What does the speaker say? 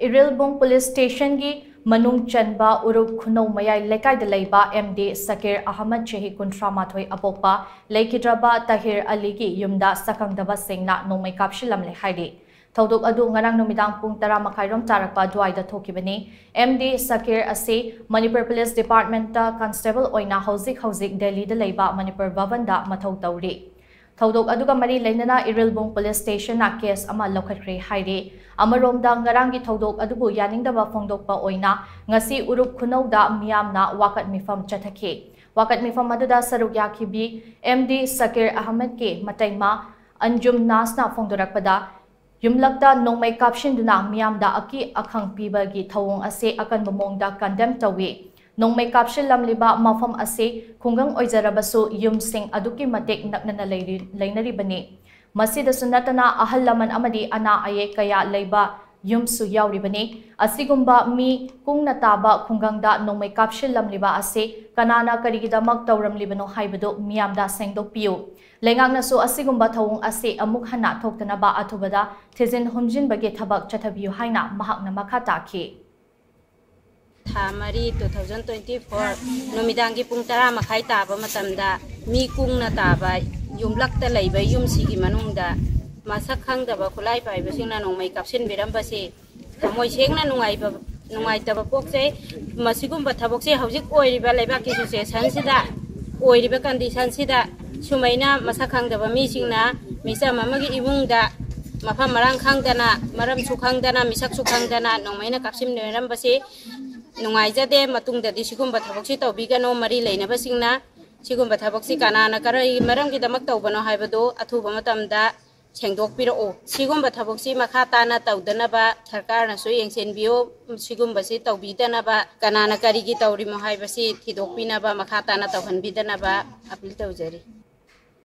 इरिलबोंग police station की मनुंग चनबा उरुप खुनौ मयाई लेकाई the लेबा MD Sakir Ahmad चही 38 अपोपा लेकिद्रबा तहिर अली की युमदा सकंगदबा सिंगना नोमै कापशिलमले हाइदि थौदोक अदु ngarang numidang pung 10 makairom tarakpa duaida thokibani MD Sakir ase Manipur Police Department ta constable oina hauzik Delhi da leiba Manipur Bhavan da mathau tauri थौदोक अदुगा मरी लेनना इरिलबोंग police station ना case अमा लौखत्रे हाइरे अमरोमदा ngaranggi थौदोक अदुबु यानिंगदबा फोंदोकपा ओइना ngasi उरुप खुनौदा मियामना वाकत मिफम चथखे वाकत मिफम अदुदा सरुक याखिबी MD Sakir Ahmed के मतैमा अंजुम नासना फोंदोरकपदा युमलक्ता नोंमै कापशिनदुना मियामदा अकी अखंग पीबगी थौंग असे अकन मोंगदा condemn तवे नोंमै कापशिलमलिबा मफम असे खुंगंग ओइजरबसु युमसिंग अदुकी मतेक नकनना लेनरिबनी मसिदसु नतना अहल लमन अमदी अना अये कया लेबा युमसु यावरिबनी असिगुम्बा मी कुंगना ताबा खुंगंगदा नोंमै कापशिलमलिबा असे कनाना करिगिदमक तौरमलिबनो हाइबदो मियामदा सेंगदोकपियु लेंगांगनासु असिगुम्बा थौंग असे अमुक हना थोक्तनबा अथुबदा थिजिन हुमजिनबगे थबक चथबियु हाइना महाकना मखा ताखि थामरी 2024 नुमिदांगी पुंग 10 मखाई ताबा मतमदा मी कुंगना ताबा युमलक्ता लैबा युमसिगी मनुंगदा मसक खंगदबा खुलाई पाइबसिंगना नोंमै कापसिन बिरमबसे थमोय सेंगना नुंगाइतबा पोकसे मसिगुम्बा थबकसे हौजिक ओइरिबा लेबाकी सिचुएशन सिदा ओइरिबा कंडीशन सिदा सुमैना मसक खंगदबा मीसिंगना मिसम अमगी इमुंगदा मफम मरांग खंगदना मरम सुखंगदना मिसक सुखंगदना नोंमैना कापसिन बिरमबसे नुंगाइजदे मतुंगददि सिगुम्बा थबकसि तौबिगनो मरी लेनबसिंगना सिगुम्बा थबकसि कानाना करई मरमगिदमक तौबनो हाइबदो अथुबा मतमदा सेंदोकपिरओ सिगुम्बा थबकसि मखा ताना तौदनबा सरकारनसु येंसेनबियो सिगुम्बसि तौबिदनबा कानाना करिगी तौरिमो हाइबसि थिदोकपिनबा मखा ताना तौहनबिदनबा अपील तौजरी।